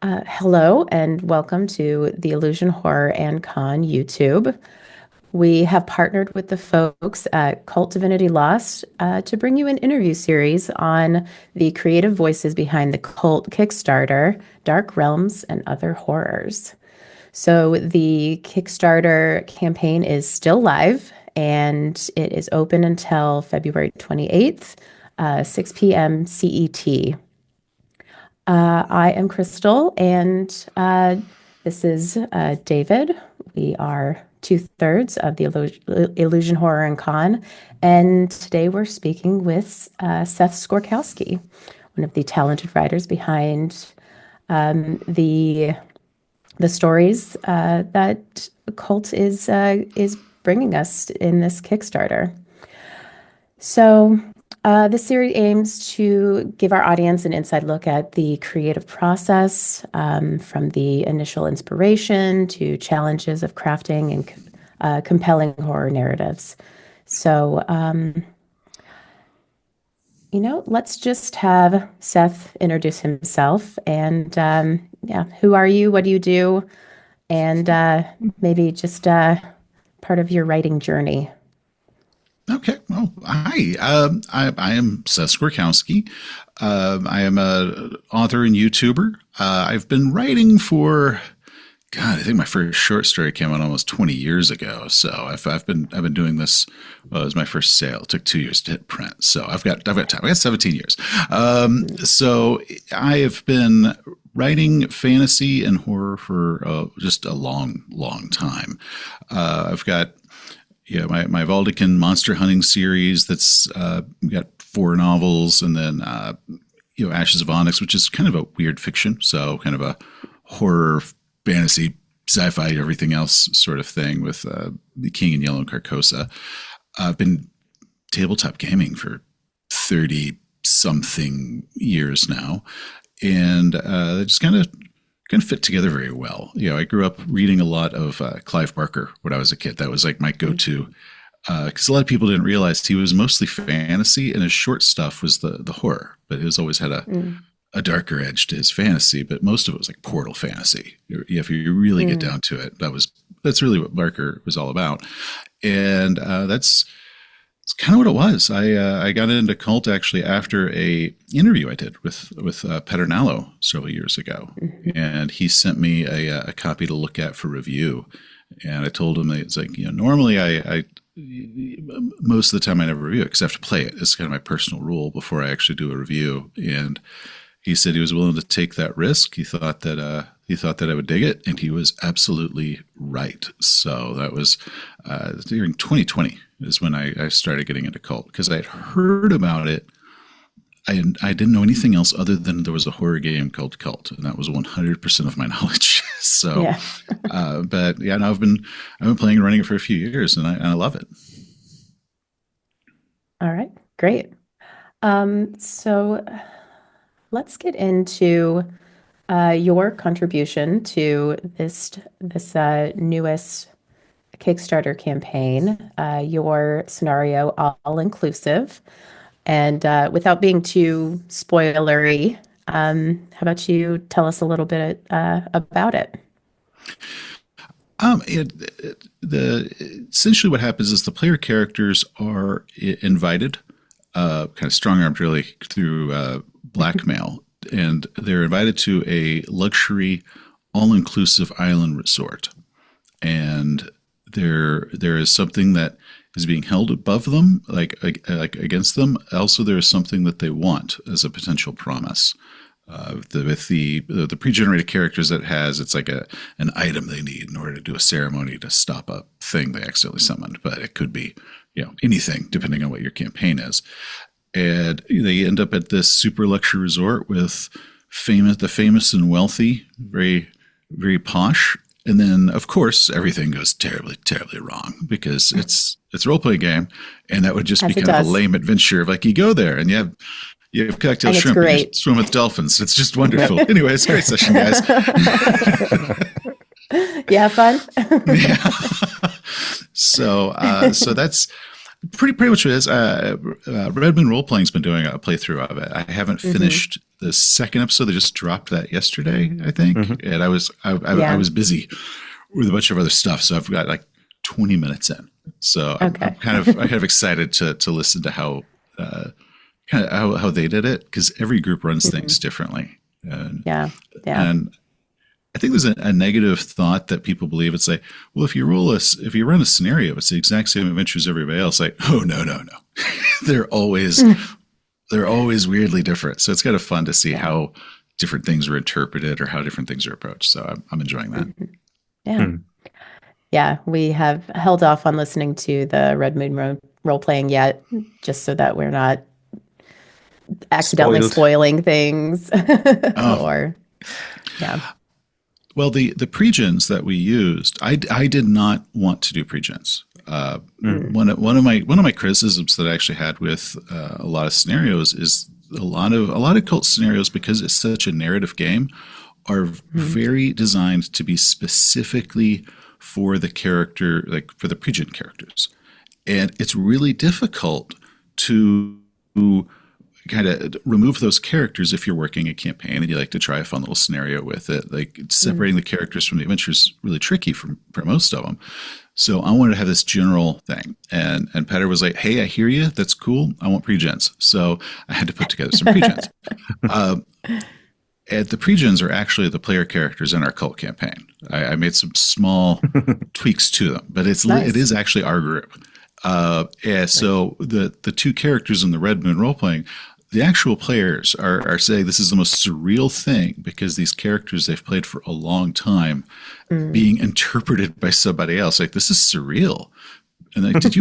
Hello and welcome to the Illusion Horror and Con YouTube. We have partnered with the folks at Cult Divinity Lost to bring you an interview series on the creative voices behind the Cult Kickstarter, Dark Realms, and Other Horrors. So the Kickstarter campaign is still live and it is open until February 28th, 6 p.m. CET. I am Crystal, and this is David. We are two-thirds of the Illusion Horror and Con, and today we're speaking with Seth Skorkowsky, one of the talented writers behind the stories that Kult is bringing us in this Kickstarter. So. This series aims to give our audience an inside look at the creative process, from the initial inspiration to challenges of crafting and compelling horror narratives. So, let's just have Seth introduce himself and, who are you? What do you do? And maybe just part of your writing journey. Okay. Well, hi. I am Seth Skorkowsky. I am an author and YouTuber. I've been writing for, God, I think my first short story came out almost 20 years ago. So I've been doing this. Well, it was my first sale. It took 2 years to hit print. So I've got time. I got 17 years. So I have been writing fantasy and horror for just a long, long time. I've got my Valdekin monster hunting series that's got 4 novels, and then Ashes of Onyx, which is kind of a weird fiction, so kind of a horror, fantasy, sci-fi, everything else sort of thing with the King in Yellow and Carcosa. I've been tabletop gaming for 30 something years now, and it just kind of fit together very well. I grew up reading a lot of Clive Barker when I was a kid. That was like my go-to, because a lot of people didn't realize he was mostly fantasy, and his short stuff was the horror. But he always had a darker edge to his fantasy. But most of it was like portal fantasy. If you really get down to it, that's really what Barker was all about, and it's kind of what it was. I got into Kult actually after a interview I did with Pedernallo several years ago, and he sent me a copy to look at for review. And I told him that it's like, normally I most of the time I never review it because I have to play it. It's kind of my personal rule before I actually do a review. And he said he was willing to take that risk. He thought that I would dig it, and he was absolutely right. So that was during 2020 is when I started getting into Kult, because I had heard about it. I didn't know anything else other than there was a horror game called Kult, and that was 100% of my knowledge. So, yeah. But yeah, no, I've been playing and running it for a few years, and I love it. All right, great. So let's get into your contribution to this newest Kickstarter campaign, your scenario all inclusive. And without being too spoilery, how about you tell us a little bit about it? Essentially what happens is the player characters are invited, kind of strong-armed really through blackmail, and they're invited to a luxury, all-inclusive island resort. And there is something that is being held above them, like against them. Also, there is something that they want as a potential promise. With the pre-generated characters that it's like an item they need in order to do a ceremony to stop a thing they accidentally summoned. But it could be anything depending on what your campaign is. And they end up at this super luxury resort with the famous and wealthy, very, very posh. And then, of course, everything goes terribly, terribly wrong because it's a role-playing game, and that would just be kind of a lame adventure of like you go there and you have cocktail shrimp, and you swim with dolphins. It's just wonderful. Anyway, it's a great session, guys. You have fun? Yeah. So that's pretty much it is. Red Moon Role Playing's been doing a playthrough of it. I haven't Hmm. finished the second episode. They just dropped that yesterday, I think, Hmm. and I Yeah. was busy with a bunch of other stuff, so I've got like 20 minutes in. So Okay. I'm kind of excited to listen to how kind of how they did it, because every group runs Hmm. things differently, and Yeah. Yeah. and I think there's a negative thought that people believe. It's like, well, if you run a scenario, it's the exact same adventure as everybody else. Like, oh no, they're always they're always weirdly different. So it's kind of fun to see Yeah. how different things are interpreted or how different things are approached. So I'm enjoying that. Mhm. Yeah. Hmm. Yeah. We have held off on listening to the Red Moon role playing yet, just so that we're not accidentally Spoiled. spoiling things. Oh, Or, yeah. well, the pregens that we used, I did not want to do pregens. Mm. Mm. One of my criticisms that I actually had with a lot of scenarios is a lot of cult scenarios, because it's such a narrative game, are Mhm. very designed to be specifically for the character, like for the pregen characters, and it's really difficult to kind of remove those characters if you're working a campaign and you like to try a fun little scenario with it. Like Mm. separating the characters from the adventure is really tricky for most of them. So I wanted to have this general thing, and Petter was like, "Hey, I hear you. That's cool. I want pregens." So I had to put together some pregens. Uh, and the pregens are actually the player characters in our cult campaign. I made some small tweaks to them, but it Nice. is actually our group. And so the two characters in the Red Moon role playing, the actual players are saying this is the most surreal thing, because these characters they've played for a long time Mm. being interpreted by somebody else. Like, this is surreal. And like, did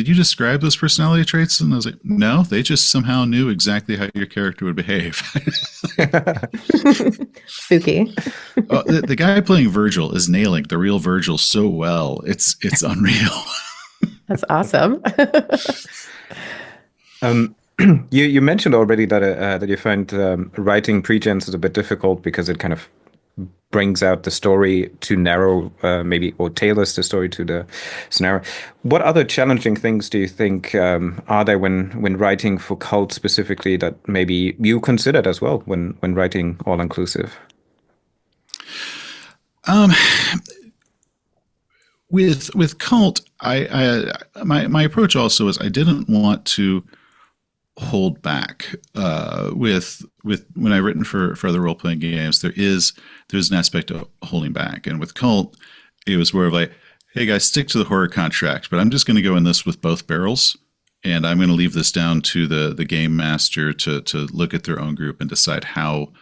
you describe those personality traits? And I was like, no, they just somehow knew exactly how your character would behave. Spooky. The guy playing Virgil is nailing the real Virgil so well. It's unreal. That's awesome. Um, you mentioned already that you find writing pregens is a bit difficult because it kind of brings out the story too narrow, maybe, or tailors the story to the scenario. What other challenging things do you think are there when writing for cult specifically that maybe you considered as well when writing all inclusive? Um, with Cult, my approach also is I didn't want to hold back with when I written for other role playing games. There's an aspect of holding back, and with Cult, it was more of like, hey guys, stick to the horror contract, but I'm just going to go in this with both barrels, and I'm going to leave this down to the game master to look at their own group and decide how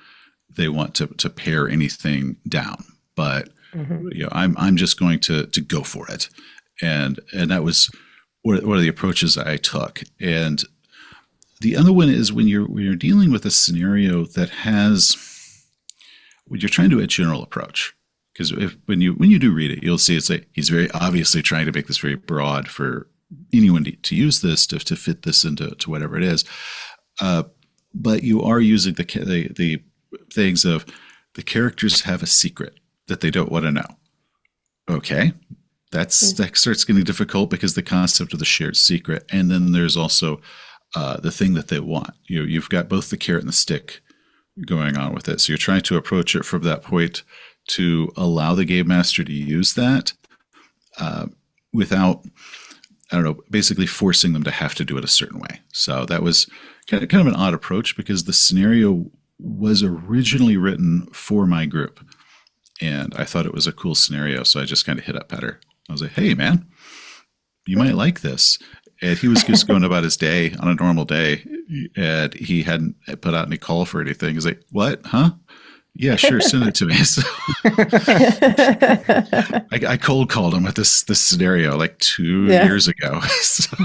they want to pare anything down. But Mhm. I'm just going to go for it, and that was one of the approaches I took. And the other one is when you're dealing with a scenario that has when you're trying to do a general approach. Because when you do read it, you'll see it's like he's very obviously trying to make this very broad for anyone to use this to fit this into whatever it is. But you are using the things of the characters have a secret that they don't want to know. Okay, that starts getting difficult because the concept of the shared secret, and then there's also the thing that they want. You've got both the carrot and the stick going on with it. So you're trying to approach it from that point to allow the game master to use that without, I don't know, basically forcing them to have to do it a certain way. So that was kind of an odd approach because the scenario was originally written for my group. And I thought it was a cool scenario. So I just kind of hit up Petter. I was like, hey, man, you might like this. And he was just going about his day on a normal day. And he hadn't put out any call for anything. He's like, what? Huh? Yeah, sure. Send it to me. So I cold called him with this scenario like 2 years ago. So,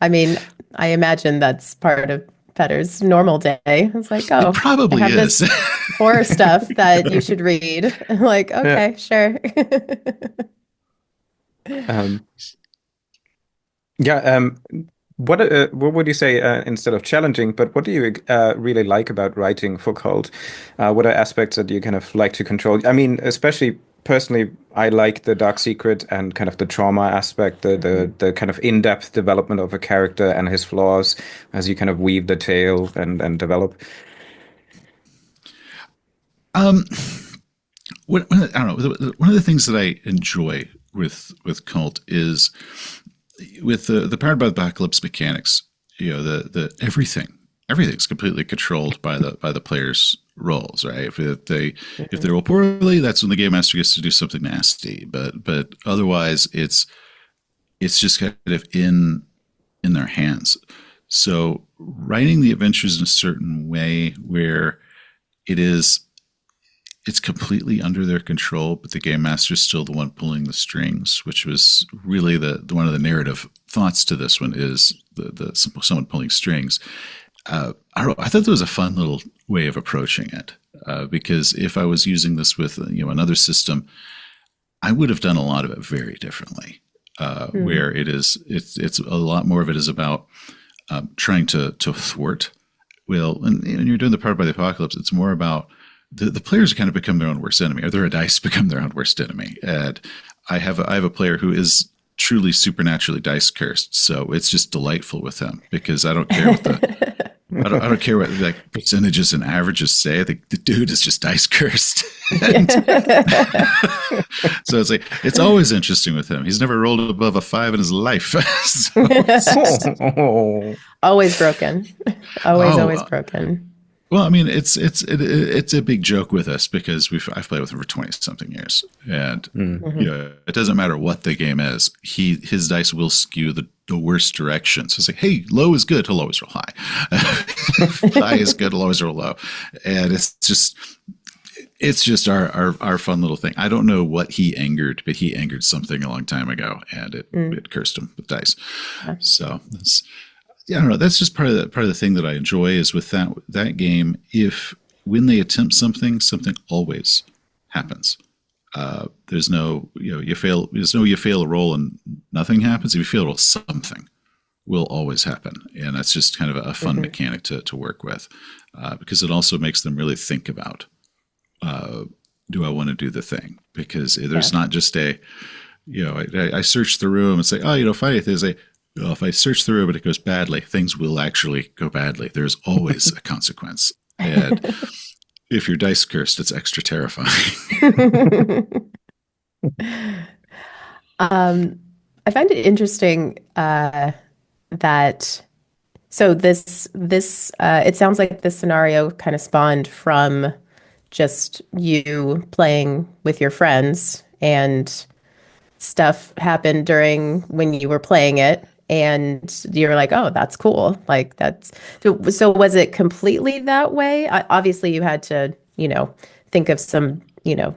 I mean, I imagine that's part of Petter's normal day. It's like, it oh, I probably have is. this horror stuff that you should read. I'm like, Yeah. okay, sure. Um, yeah. What would you say instead of challenging? But what do you really like about writing for cult? What are aspects that you kind of like to control? I mean, especially personally, I like the dark secret and kind of the trauma aspect, the kind of in-depth development of a character and his flaws as you kind of weave the tale and develop. Um, I don't know. One of the things that I enjoy with Cult is with the powered by the apocalypse mechanics. You know, the everything's completely controlled by the player's rolls, right? If they roll poorly, that's when the game master gets to do something nasty. But otherwise, it's just kind of in their hands. So writing the adventures in a certain way where it is it's completely under their control, but the game master is still the one pulling the strings, which was really the one of the narrative thoughts to this one is the someone pulling strings. I don't know. I thought that was a fun little way of approaching it because if I was using this with another system, I would have done a lot of it very differently. Where it's a lot more of it is about trying to thwart. Well, and when you're doing the Powered by the Apocalypse, it's more about the players kind of become their own worst enemy, or their dice become their own worst enemy. And I have a player who is truly supernaturally dice cursed, so it's just delightful with him because I don't care what I don't care what like percentages and averages say. The dude is just dice cursed. So it's like it's always interesting with him. He's never rolled above a 5 in his life. So Always broken. Always broken. well, I mean, it's a big joke with us because I've played with him for 20 something years, and it doesn't matter what the game is. His dice will skew the worst direction. So it's like, hey, low is good, he'll always roll high. High is good, he'll always roll low, and it's just our fun little thing. I don't know what he angered, but he angered something a long time ago, and it cursed him with dice. So that's. Yeah, I don't know. That's just part of the thing that I enjoy is with that game. If when they attempt something always happens. There's no you fail. There's no you fail a roll and nothing happens. If you fail a roll, something will always happen, and that's just kind of a fun mechanic to work with because it also makes them really think about do I want to do the thing, because there's not just a I search the room and say fight it. There's a well, if I search through but it goes badly, things will actually go badly. There's always a consequence. And if you're dice cursed, it's extra terrifying. I find it interesting that so this it sounds like this scenario kind of spawned from just you playing with your friends, and stuff happened during when you were playing it, and you're like, oh, that's cool. Like that's so was it completely that way? Obviously you had to, think of some,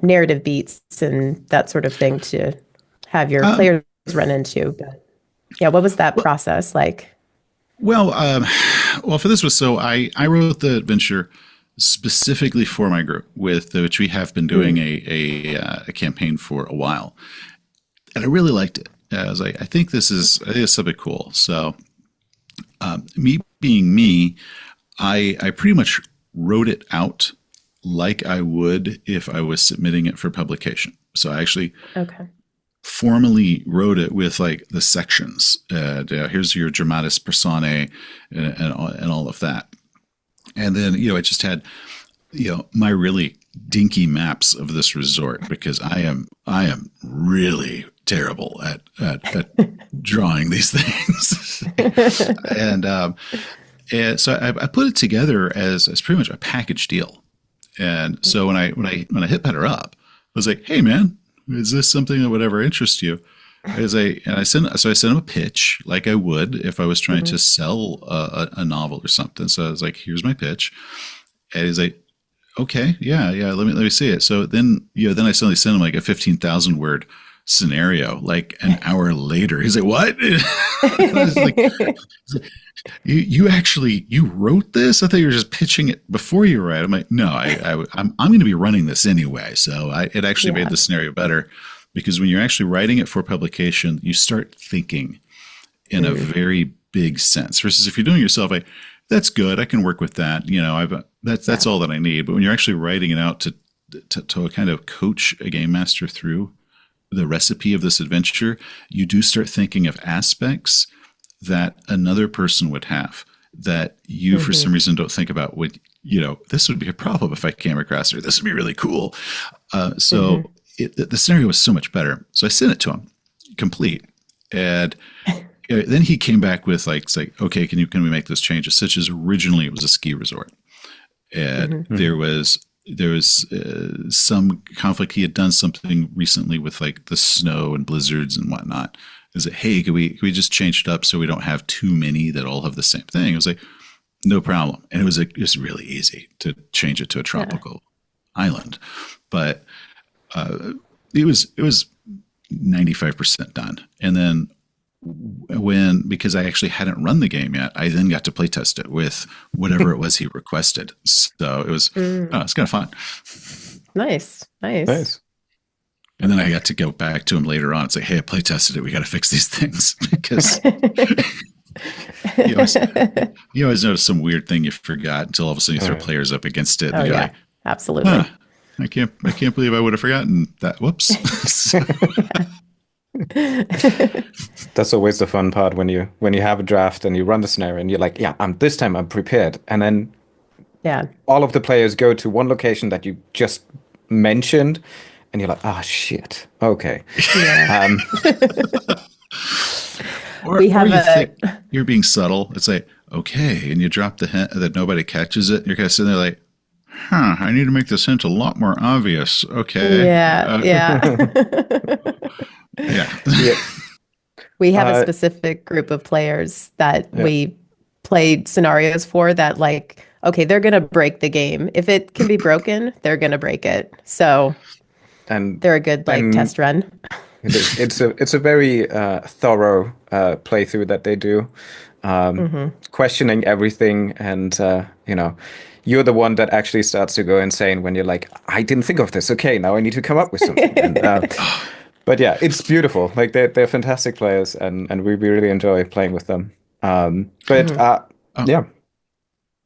narrative beats and that sort of thing to have your players run into. But yeah, what was that process like? Well, for this was I wrote the adventure specifically for my group, with which we have been doing a campaign for a while, and I really liked it. I was like, I think this is something cool. So, me being me, I pretty much wrote it out like I would if I was submitting it for publication. So I actually formally wrote it with like the sections. Here's your dramatis personae and all of that. And then, it just had, my really dinky maps of this resort, because I am really terrible at drawing these things. and so I put it together as pretty much a package deal. And so when I hit Better Up, I was like, hey man, is this something that would ever interest you? I sent him a pitch like I would if I was trying to sell a novel or something. So I was like, here's my pitch. And he's like, okay, yeah, let me see it. So then I suddenly sent him like a 15,000 word scenario like an hour later. He's like, what? I was like, you wrote this? I thought you were just pitching it before you write. I'm like, no, I'm going to be running this anyway. So it actually made the scenario better, because when you're actually writing it for publication, you start thinking in a very big sense, versus if you're doing it yourself, that's good, I can work with that. That's all that I need. But when you're actually writing it out to kind of coach a game master through the recipe of this adventure, you do start thinking of aspects that another person would have that you, for some reason, don't think about. Would this would be a problem if I came across it, or this would be really cool. The scenario was so much better. So I sent it to him, complete, and then he came back with it's like, okay, can we make those changes? Such as originally it was a ski resort, and there was some conflict. He had done something recently with like the snow and blizzards and whatnot. Is it, hey, can we just change it up so we don't have too many that all have the same thing? It was like, no problem. And it was really easy to change it to a tropical island. But it was 95% done. And then because I actually hadn't run the game yet, I then got to play test it with whatever it was he requested. So it was it's kind of fun. Nice. And then I got to go back to him later on and say, hey, I play tested it. We got to fix these things because you always notice some weird thing you forgot until all of a sudden you throw players up against it. Oh, yeah, like, absolutely. I can't believe I would have forgotten that. Whoops. That's always the fun part when you have a draft and you run the scenario and you're like, yeah, this time I'm prepared. And then all of the players go to one location that you just mentioned and you're like, oh shit. Okay. Yeah. Or you think you're being subtle. It's like, okay, and you drop the hint that nobody catches it. And you're kind of sitting there like, I need to make this hint a lot more obvious. Okay. Yeah. We have a specific group of players that we play scenarios for that, like, okay, they're going to break the game. If it can be broken, they're going to break it. So they're a good test run. It's a very thorough playthrough that they do, questioning everything, and you're the one that actually starts to go insane when you're like, I didn't think of this. Okay, now I need to come up with something. And, but yeah, it's beautiful. Like they're fantastic players, and we really enjoy playing with them. Yeah.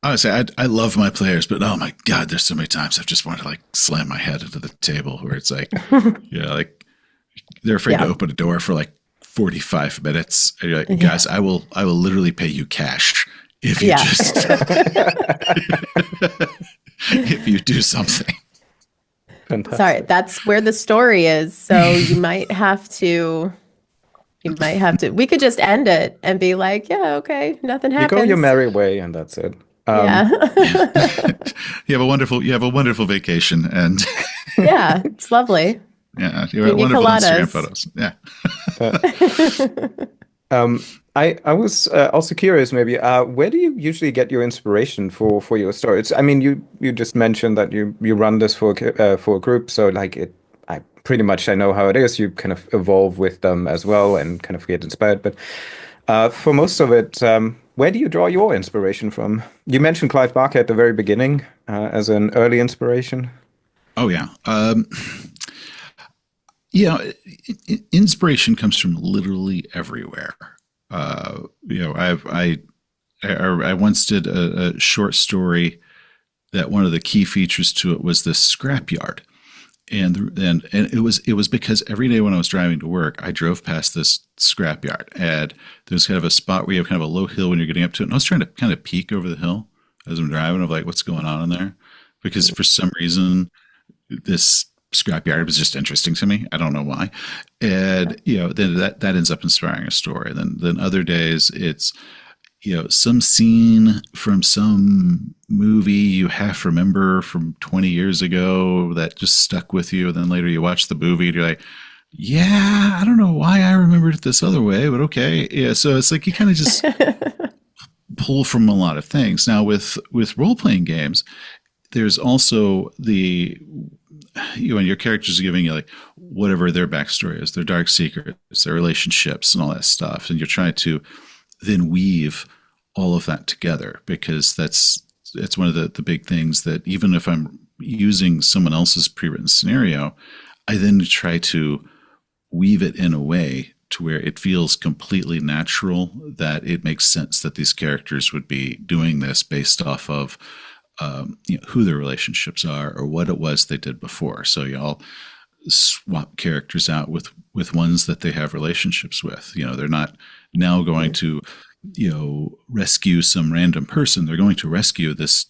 Honestly, I love my players, but oh my God, there's so many times I've just wanted to like slam my head into the table where it's like, like they're afraid to open a door for like 45 minutes. And you're like, guys, I will literally pay you cash if you just if you do something. Fantastic. Sorry, that's where the story is. So you might have to. We could just end it and be like, yeah, okay, nothing happens. You go your merry way, and that's it. You have a wonderful vacation, and it's lovely. Yeah, you have wonderful Instagram photos. Yeah. I was also curious, maybe, where do you usually get your inspiration for your stories? I mean, you just mentioned that you run this for a group, so like I pretty much know how it is. You kind of evolve with them as well and kind of get inspired. But for most of it, where do you draw your inspiration from? You mentioned Clive Barker at the very beginning as an early inspiration. Oh yeah. Inspiration comes from literally everywhere. I once did a short story that one of the key features to it was this scrapyard. And it was because every day when I was driving to work, I drove past this scrapyard, and there's kind of a spot where you have kind of a low hill when you're getting up to it. And I was trying to kind of peek over the hill as I'm driving of like, what's going on in there? Because for some reason, this scrapyard was just interesting to me. I don't know why. And, then that ends up inspiring a story. Then other days it's, some scene from some movie you half remember from 20 years ago that just stuck with you. And then later you watch the movie and you're like, yeah, I don't know why I remembered it this other way, but okay. Yeah. So it's like you kind of just pull from a lot of things. Now with role-playing games, there's also when your characters are giving you like whatever their backstory is, their dark secrets, their relationships and all that stuff. And you're trying to then weave all of that together, because that's one of the big things that even if I'm using someone else's pre-written scenario, I then try to weave it in a way to where it feels completely natural, that it makes sense that these characters would be doing this based off of who their relationships are or what it was they did before. So swap characters out with ones that they have relationships with. They're not now going to, rescue some random person. They're going to rescue this,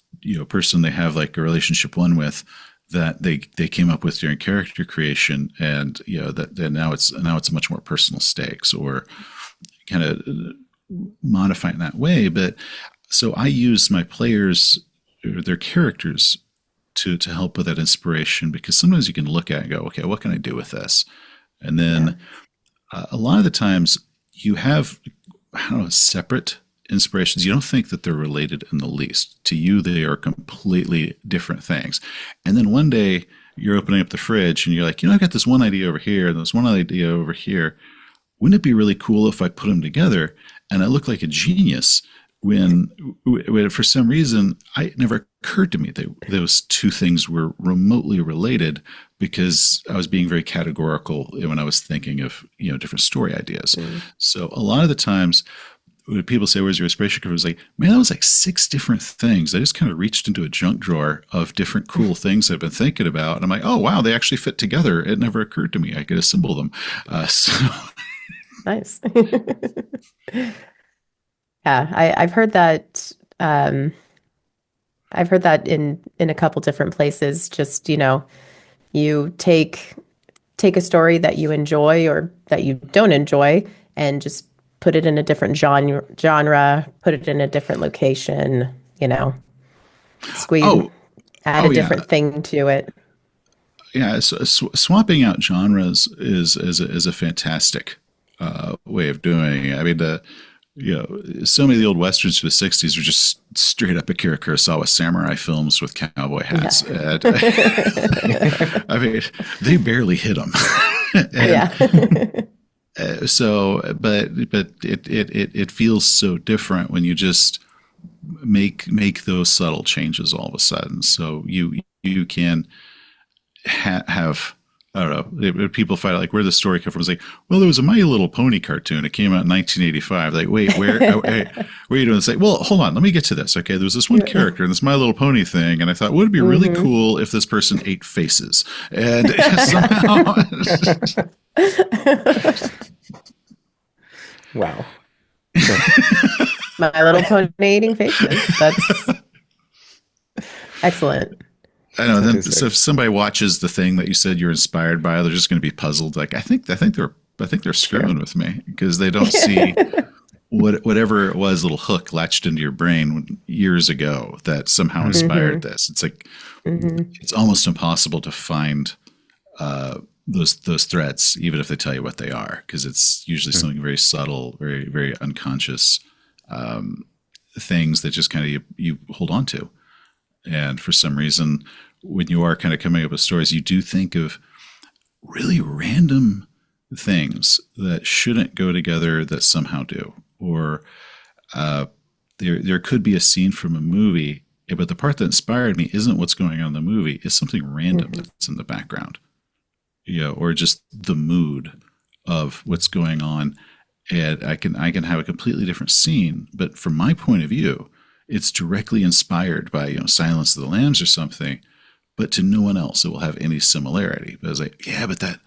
person they have like a relationship one with that they came up with during character creation, and that now it's a much more personal stakes, or kind of modify it in that way. But so I use my players or their characters to help with that inspiration, because sometimes you can look at it and go, okay, what can I do with this? And then a lot of the times you have, I don't know, separate inspirations. You don't think that they're related in the least. To you, they are completely different things. And then one day you're opening up the fridge and you're like, I've got this one idea over here and this one idea over here. Wouldn't it be really cool if I put them together and I look like a genius? When for some reason, it never occurred to me that those two things were remotely related, because I was being very categorical when I was thinking of, different story ideas. So a lot of the times when people say, where's your inspiration? It was like, man, that was like 6 different things. I just kind of reached into a junk drawer of different cool things I've been thinking about. And I'm like, oh, wow, they actually fit together. It never occurred to me I could assemble them. Nice. Yeah, I've heard that. I've heard that in a couple different places. Just, you take a story that you enjoy or that you don't enjoy, and just put it in a different genre, put it in a different location. Squeeze, add a different thing to it. Yeah, so swapping out genres is a fantastic way of doing it. I mean, so many of the old westerns from the '60s were just straight up Akira Kurosawa samurai films with cowboy hats. Yeah. I mean, they barely hit them. But it feels so different when you just make those subtle changes all of a sudden. So you can have, I don't know, people fight like where the story come from. It's like, well, there was a My Little Pony cartoon. It came out in 1985. Like, wait, where are you doing? It's like, well, hold on, let me get to this. Okay, there was this one character in this My Little Pony thing, and I thought, would it be really cool if this person ate faces? And somehow, wow, My Little Pony eating faces. That's excellent. I know. Then, so if somebody watches the thing that you said you're inspired by, they're just going to be puzzled. Like, I think they're screwing with me, because they don't see whatever it was, little hook latched into your brain years ago that somehow inspired this. It's like it's almost impossible to find those threads, even if they tell you what they are, because it's usually something very subtle, very very unconscious things that just kind of you hold on to. And for some reason, when you are kind of coming up with stories, you do think of really random things that shouldn't go together that somehow do. Or there could be a scene from a movie, but the part that inspired me isn't what's going on in the movie. It's something random that's in the background. Or just the mood of what's going on. And I can have a completely different scene, but from my point of view, it's directly inspired by Silence of the Lambs or something, but to no one else it will have any similarity. But I was like, yeah, but that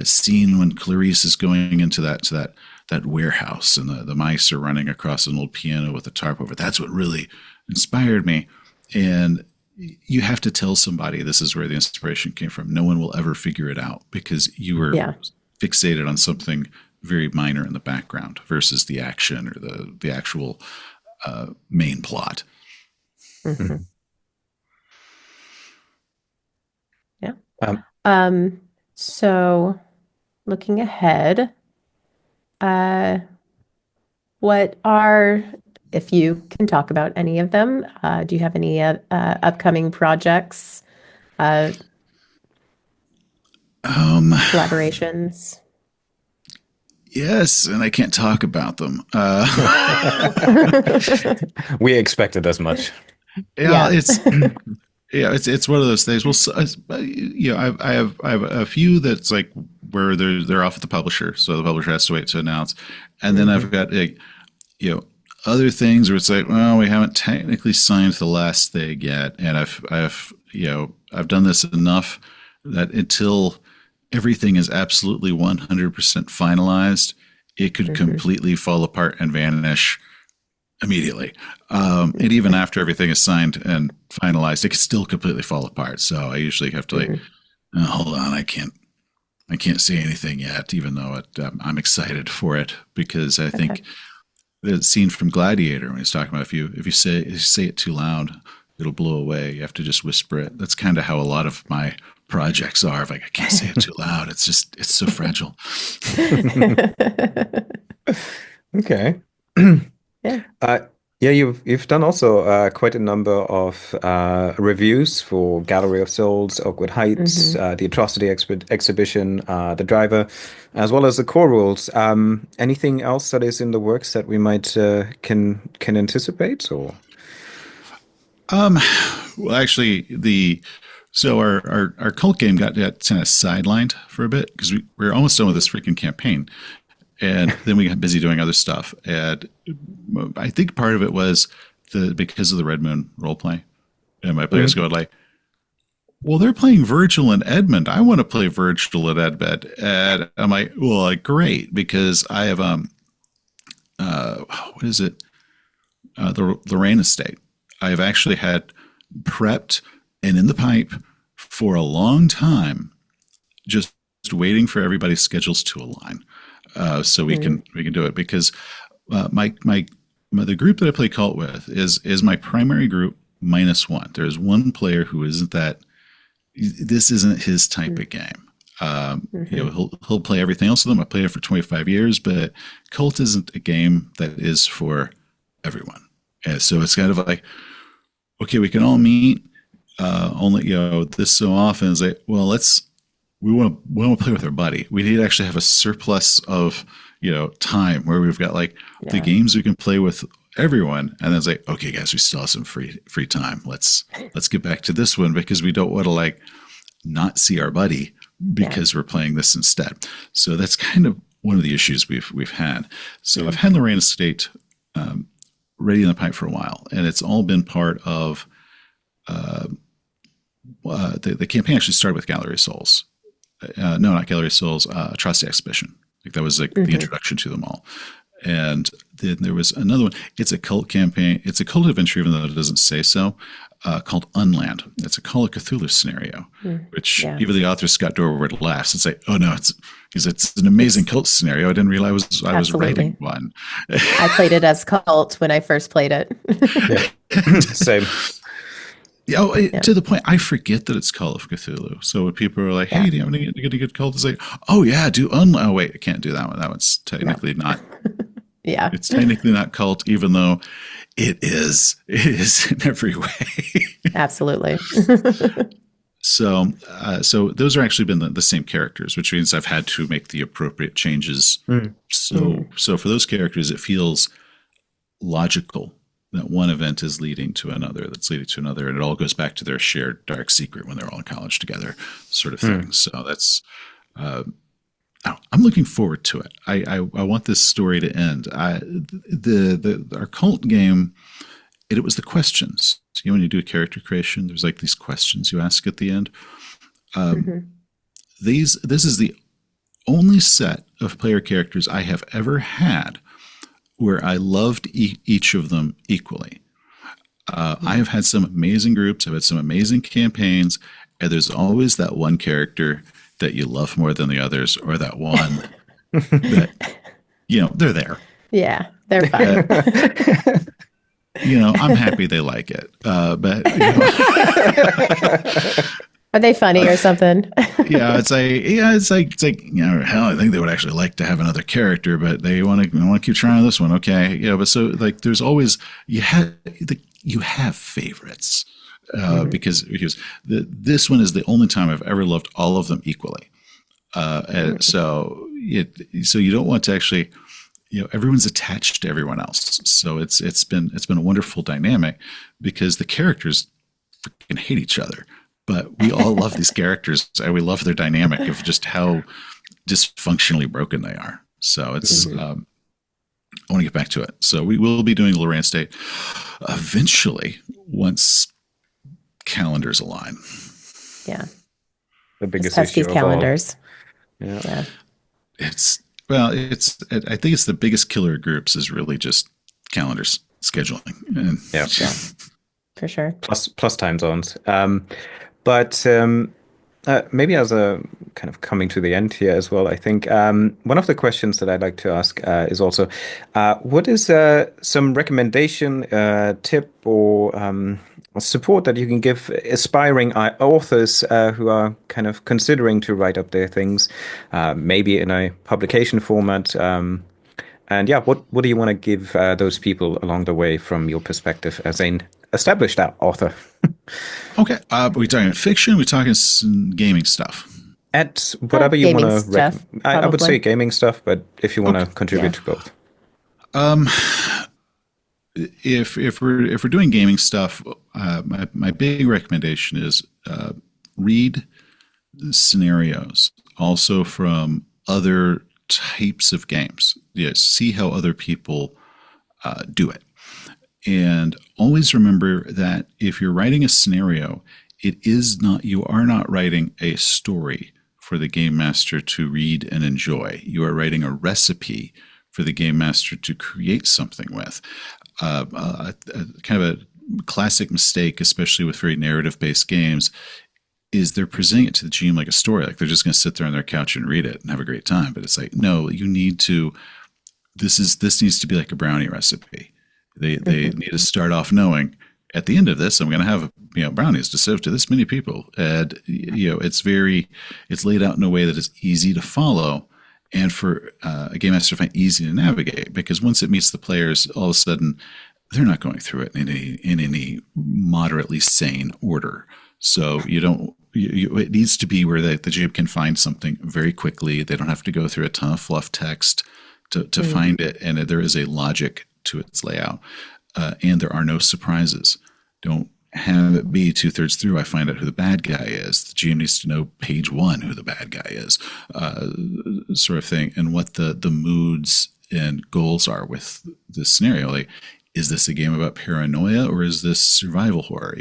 scene when Clarice is going into that warehouse and the mice are running across an old piano with a tarp over, that's what really inspired me. And you have to tell somebody this is where the inspiration came from. No one will ever figure it out, because you were fixated on something very minor in the background versus the action or the actual main plot. Yeah. So looking ahead, what are, if you can talk about any of them, do you have any upcoming projects, collaborations? Yes, and I can't talk about them. We expected as much. It's one of those things. Well, I have a few that's like where they're off at the publisher, so the publisher has to wait to announce, and then I've got other things where it's like, well, we haven't technically signed the last thing yet, and I've done this enough that until everything is absolutely 100% finalized, it could completely fall apart and vanish immediately. And even after everything is signed and finalized, it could still completely fall apart. So I usually have to hold on, I can't say anything yet, even though I'm excited for it, because I think the scene from Gladiator when he's talking about if you say it too loud, it'll blow away. You have to just whisper it. That's kind of how a lot of my projects are. If I can't say it too loud, it's so fragile. Okay. Yeah. Yeah, you've done also quite a number of reviews for Gallery of Souls, Oakwood Heights, the Atrocity Exhibition, The Driver, as well as the core rules. Anything else that is in the works that we might can anticipate, or? Well, actually, our cult game got kind of sidelined for a bit because we were almost done with this freaking campaign. And then we got busy doing other stuff. And I think part of it was because of the Red Moon roleplay. And my players going like, well, they're playing Virgil and Edmund. I want to play Virgil and Edmund. And I'm like, well, great, because I have, what is it? The Lorraine estate. I have actually had prepped and in the pipe for a long time, just waiting for everybody's schedules to align. So we can do it, because the group that I play Cult with is my primary group -1. There's one player who isn't that. This isn't his type of game. He'll play everything else with them. I played it for 25 years, but Cult isn't a game that is for everyone. And so it's kind of like, okay, we can all meet only this so often. Is like, well, we want to play with our buddy. We need to actually have a surplus of, time where we've got the games we can play with everyone. And then it's like, okay, guys, we still have some free time. Let's get back to this one, because we don't want to not see our buddy because we're playing this instead. So that's kind of one of the issues we've had. So I've had Lorraine Estate ready in the pipe for a while, and it's all been part of the campaign. Actually started with Gallery of Souls. No, not Gallery of Souls, Atrocity Exhibition. The introduction to them all. And then there was another one. It's a cult campaign. It's a cult adventure, even though it doesn't say so, called Unland. It's a Call of Cthulhu scenario, which even the author, Scott Dorward, laughs and say, oh, no, it's an amazing cult scenario. I didn't realize I was writing one. I played it as Cult when I first played it. Same. To the point, I forget that it's Call of Cthulhu. So when people are like, hey, do you have any good cult? It's like, oh, yeah, do Unland. Oh, wait, I can't do that one. That one's technically not. Yeah. It's technically not Cult, even though it is. It is in every way. Absolutely. So those are actually been the same characters, which means I've had to make the appropriate changes. So for those characters, it feels logical that one event is leading to another, that's leading to another, and it all goes back to their shared dark secret when they're all in college together, sort of thing. So that's, I'm looking forward to it. I want this story to end. Our cult game, it was the questions. When you do a character creation, there's these questions you ask at the end. This is the only set of player characters I have ever had where I loved each of them equally. I have had some amazing groups. I've had some amazing campaigns. And there's always that one character that you love more than the others, or that one that, they're there. Yeah, they're fun. I'm happy they like it. But Are they funny or something? It's like hell, I think they would actually like to have another character, but they want to keep trying this one. Okay, but so there's always you have favorites because this one is the only time I've ever loved all of them equally. And so you don't want to actually. Everyone's attached to everyone else, so it's been a wonderful dynamic because the characters freaking hate each other. But we all love these characters, and we love their dynamic of just how dysfunctionally broken they are. So it's, I want to get back to it. So we will be doing Lorraine State eventually once calendars align. Yeah. The biggest Pesky's issue of calendars. Yeah. Yeah. It's well, it's I think it's the biggest killer of groups is really just calendars, scheduling, and Yeah. Yeah, for sure. Plus time zones. But maybe as a kind of coming to the end here as well, I think one of the questions that I'd like to ask is also, what is some recommendation, tip, or support that you can give aspiring authors who are kind of considering to write up their things, maybe in a publication format? And yeah, what do you want to give those people along the way from your perspective as an established author? okay. Are we talking fiction? Are we talking gaming stuff? At whatever you want Gaming to stuff, recommend. I would say probably. gaming stuff, but if you want to Okay. contribute Yeah. to both. Um, if we're doing gaming stuff, my big recommendation is read scenarios also from other types of games. Yes, see how other people do it. And always remember that if you're writing a scenario, you are not writing a story for the game master to read and enjoy. You are writing a recipe for the game master to create something with. Kind of a classic mistake, especially with very narrative based games, is they're presenting it to the GM like a story, like they're just going to sit there on their couch and read it and have a great time. But it's like, no, you need to. This needs to be like a brownie recipe. They need to start off knowing at the end of this, I'm going to have brownies to serve to this many people, and it's laid out in a way that is easy to follow, and for a game master to find easy to navigate. Because once it meets the players, all of a sudden they're not going through it in any moderately sane order. So you don't. It needs to be where the GM can find something very quickly. They don't have to go through a ton of fluff text to find it, and there is a logic to its layout, and there are no surprises. Don't have it be 2/3 through I find out who the bad guy is. The GM needs to know page 1 who the bad guy is, sort of thing, and what the moods and goals are with this scenario. Like, is this a game about paranoia or is this survival horror?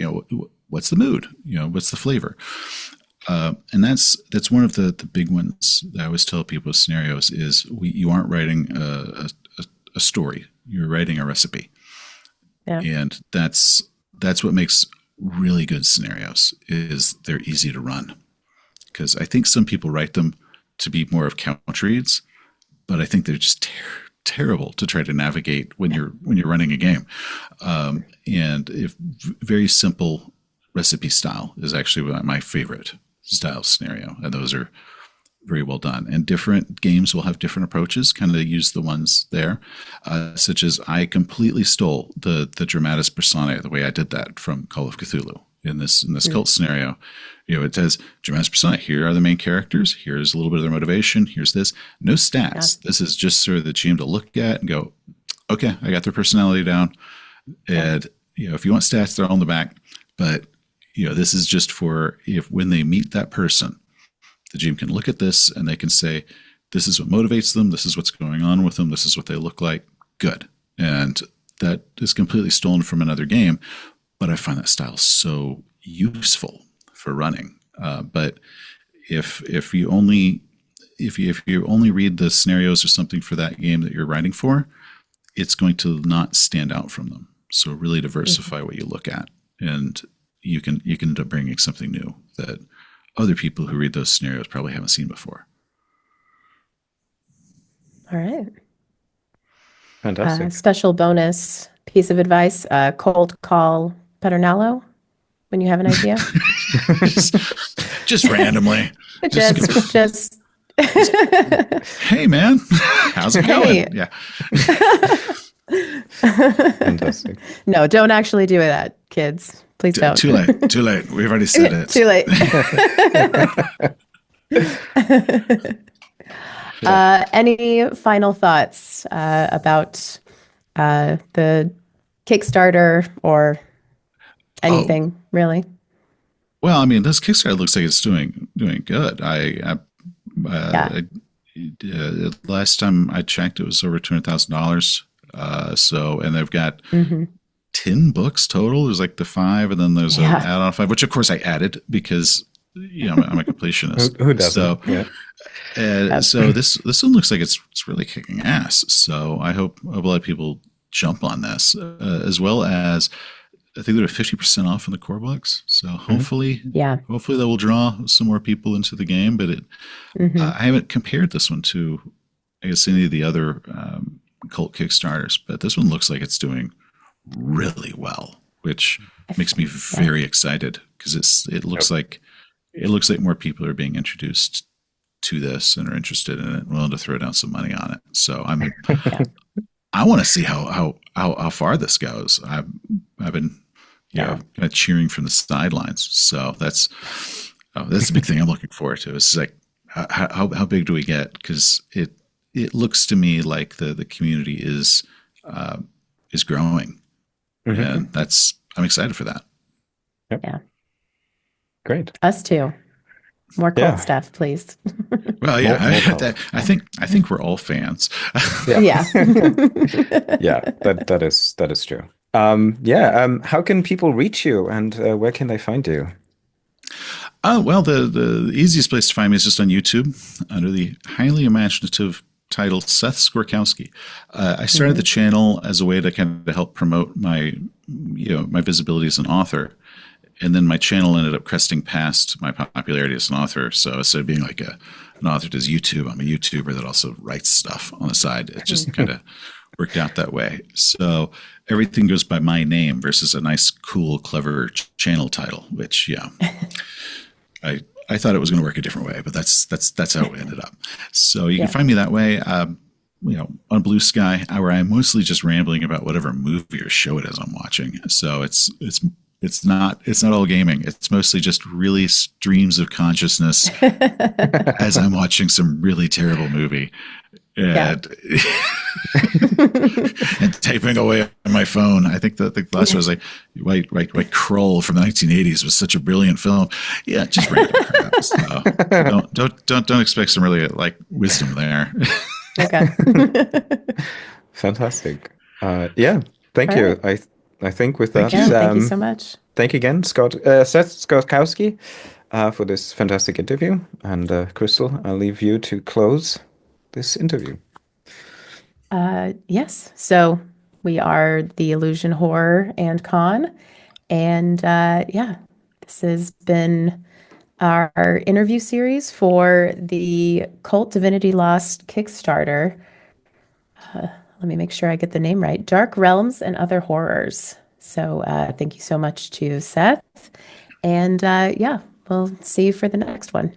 What's the mood? What's the flavor? And that's one of the big ones that I always tell people with scenarios is you aren't writing a story, you're writing a recipe. Yeah. And that's what makes really good scenarios is they're easy to run. Because I think some people write them to be more of couch reads, but I think they're just terrible to try to navigate when you're running a game. And if very simple recipe style is actually my favorite style scenario, and those are very well done. And different games will have different approaches. Kind of use the ones there, such as I completely stole the dramatis personae, the way I did that from Call of Cthulhu in this Kult scenario. It says dramatis personae. Here are the main characters. Here's a little bit of their motivation. Here's this. No stats. Yeah. This is just sort of the GM to look at and go, okay, I got their personality down. And if you want stats, they're all in the back. But this is just for when they meet that person, the GM can look at this and they can say, this is what motivates them. This is what's going on with them. This is what they look like. Good. And that is completely stolen from another game. But I find that style so useful for running. But if you only read the scenarios or something for that game that you're writing for, it's going to not stand out from them. So really diversify what you look at, and you can end up bringing something new that other people who read those scenarios probably haven't seen before. All right. Fantastic. Special bonus piece of advice, cold call Pedernello when you have an idea. just randomly. Just hey man, how's it going? Yeah. Fantastic. No, don't actually do that, kids. Please don't. Too late. We've already said it. Too late. Any final thoughts about the Kickstarter or anything really? Well, I mean, this Kickstarter looks like it's doing good. Last time I checked, it was over $200,000. And they've got 10 books total. There's like the 5, and then there's an add-on 5, which of course I added because I'm a completionist. Who doesn't? So Yeah. Yep. so this one looks like it's really kicking ass. So I hope a lot of people jump on this, as well as I think they're 50% off in the core books. So Hmm. Yeah. hopefully that will draw some more people into the game. But Hmm. I haven't compared this one to, I guess, any of the other cult Kickstarters, but this one looks like it's doing really well, which makes me Yeah. very excited because it looks like more people are being introduced to this and are interested in it and willing to throw down some money on it. So Yeah. I want to see how far this goes. I've been Yeah. kind of cheering from the sidelines. So that's the big thing I'm looking forward to. It's like how big do we get? Because it looks to me like the community is growing, Hmm. and I'm excited for that. Yep. Yeah. Great. Us too. More cult Yeah. stuff, please. Well, yeah, More cult. I think we're all fans. Yeah. Yeah. Yeah, that is true. Yeah, how can people reach you and where can they find you? Oh, well, the easiest place to find me is just on YouTube under the highly imaginative title Seth Skorkowsky. I started the Hmm. channel as a way to kind of help promote my visibility as an author. And then my channel ended up cresting past my popularity as an author. So instead of being like an author does YouTube, I'm a YouTuber that also writes stuff on the side. It just kind of worked out that way. So everything goes by my name versus a nice, cool, clever channel title, which, yeah, I thought it was going to work a different way, but that's how it ended up. So you can Yeah. find me that way. On Bluesky, where I'm mostly just rambling about whatever movie or show it is I'm watching. So it's not all gaming. It's mostly just really streams of consciousness as I'm watching some really terrible movie Yeah. and and typing away on my phone. I think the last one was like White Kroll from the 1980s was such a brilliant film. Yeah, just random crap. So don't expect some really like wisdom there. Okay. Fantastic. Yeah, thank All you. right. I think with Thank that, you. Again, thank you so much. thank you again, Seth Skorkowsky, for this fantastic interview. And Crystal, I'll leave you to close this interview. Yes. So we are the Illusion Horror and Con. And yeah, this has been our interview series for the Cult Divinity Lost Kickstarter. Let me make sure I get the name right. Dark Realms and Other Horrors. So thank you so much to Seth. And yeah, we'll see you for the next one.